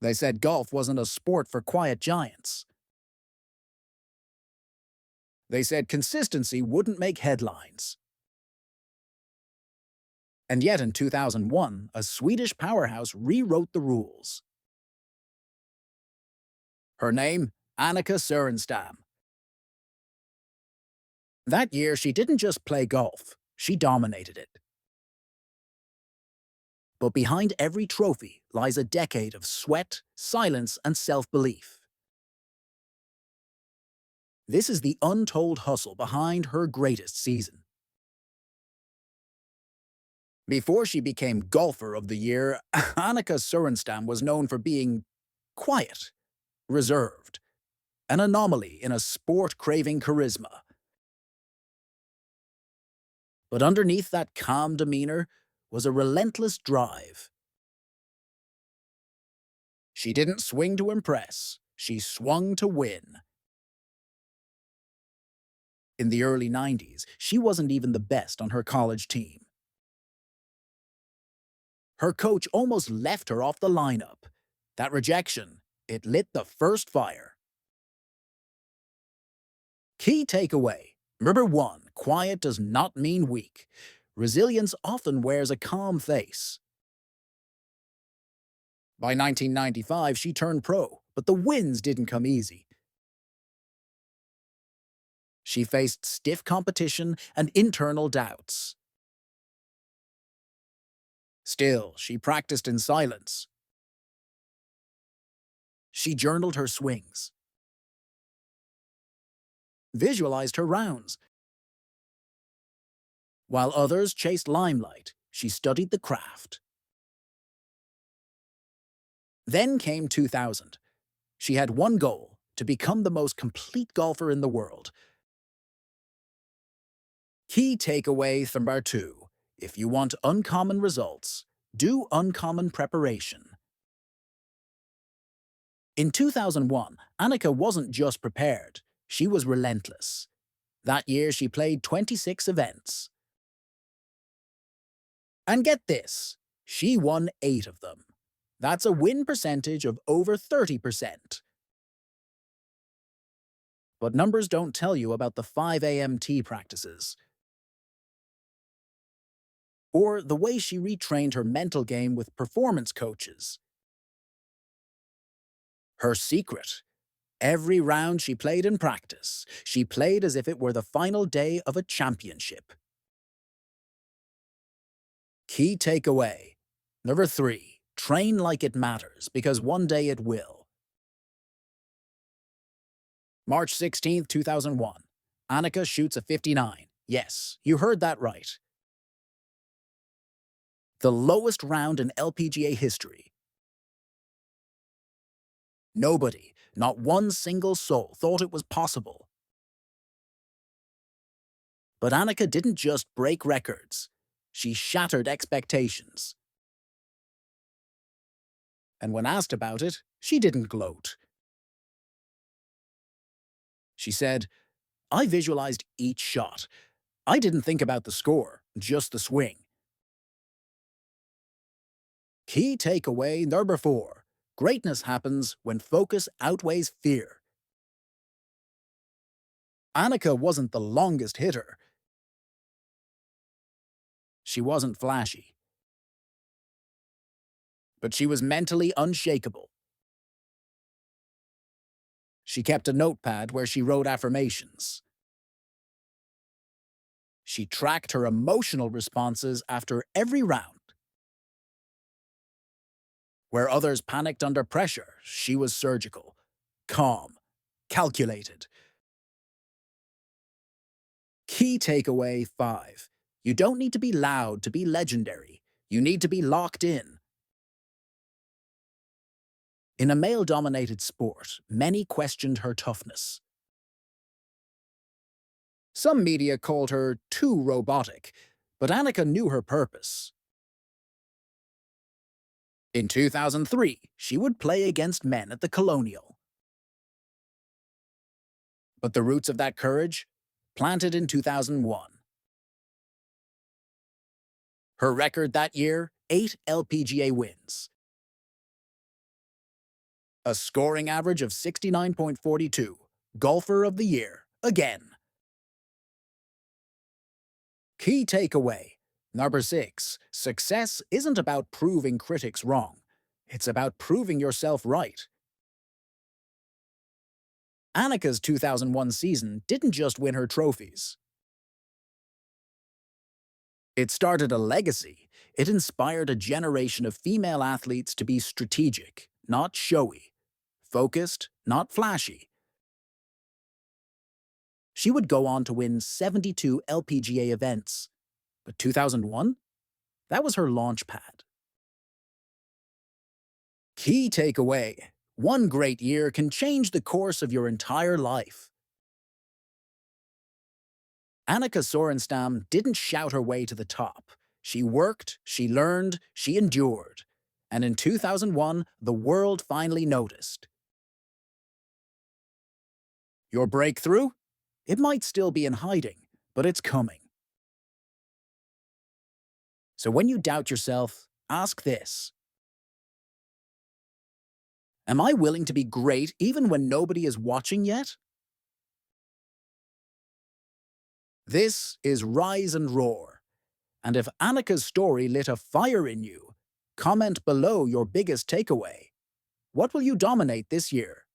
They said golf wasn't a sport for quiet giants. They said consistency wouldn't make headlines. And yet in 2001, a Swedish powerhouse rewrote the rules. Her name? Annika Sörenstam. That year, she didn't just play golf, she dominated it. But behind every trophy lies a decade of sweat, silence, and self-belief. This is the untold hustle behind her greatest season. Before she became Golfer of the Year, Annika Sörenstam was known for being quiet, reserved, an anomaly in a sport craving charisma. But underneath that calm demeanor was a relentless drive. She didn't swing to impress, she swung to win. In the early 90s, she wasn't even the best on her college team. Her coach almost left her off the lineup. That rejection, it lit the first fire. Key takeaway. Number 1, quiet does not mean weak. Resilience often wears a calm face. By 1995, she turned pro, but the wins didn't come easy. She faced stiff competition and internal doubts. Still, she practiced in silence. She journaled her swings, visualized her rounds. While others chased limelight, she studied the craft. Then came 2000. She had one goal, to become the most complete golfer in the world. Key takeaway number 2. If you want uncommon results, do uncommon preparation. In 2001, Annika wasn't just prepared, she was relentless. That year she played 26 events. And get this, she won 8 of them. That's a win percentage of over 30%. But numbers don't tell you about the 5 a.m. tee practices, or the way she retrained her mental game with performance coaches. Her secret: every round she played in practice, she played as if it were the final day of a championship. Key takeaway. Number 3, train like it matters, because one day it will. March 16, 2001. Annika shoots a 59. Yes, you heard that right. The lowest round in LPGA history. Nobody, not one single soul, thought it was possible. But Annika didn't just break records. She shattered expectations. And when asked about it, she didn't gloat. She said, "I visualized each shot. I didn't think about the score, just the swing." Key takeaway number 4. Greatness happens when focus outweighs fear. Annika wasn't the longest hitter. She wasn't flashy. But she was mentally unshakable. She kept a notepad where she wrote affirmations. She tracked her emotional responses after every round. Where others panicked under pressure, she was surgical, calm, calculated. Key takeaway 5. You don't need to be loud to be legendary. You need to be locked in. In a male-dominated sport, many questioned her toughness. Some media called her too robotic, but Annika knew her purpose. In 2003, she would play against men at the Colonial. But the roots of that courage? Planted in 2001. Her record that year? 8 LPGA wins. A scoring average of 69.42. Golfer of the Year. Again. Key takeaway. Number 6. Success isn't about proving critics wrong. It's about proving yourself right. Annika's 2001 season didn't just win her trophies. It started a legacy. It inspired a generation of female athletes to be strategic, not showy. Focused, not flashy. She would go on to win 72 LPGA events. But 2001? That was her launch pad. Key takeaway. One great year can change the course of your entire life. Annika Sörenstam didn't shout her way to the top. She worked, she learned, she endured. And in 2001, the world finally noticed. Your breakthrough? It might still be in hiding, but it's coming. So when you doubt yourself, ask this. Am I willing to be great even when nobody is watching yet? This is Rise and Roar. And if Annika's story lit a fire in you, comment below your biggest takeaway. What will you dominate this year?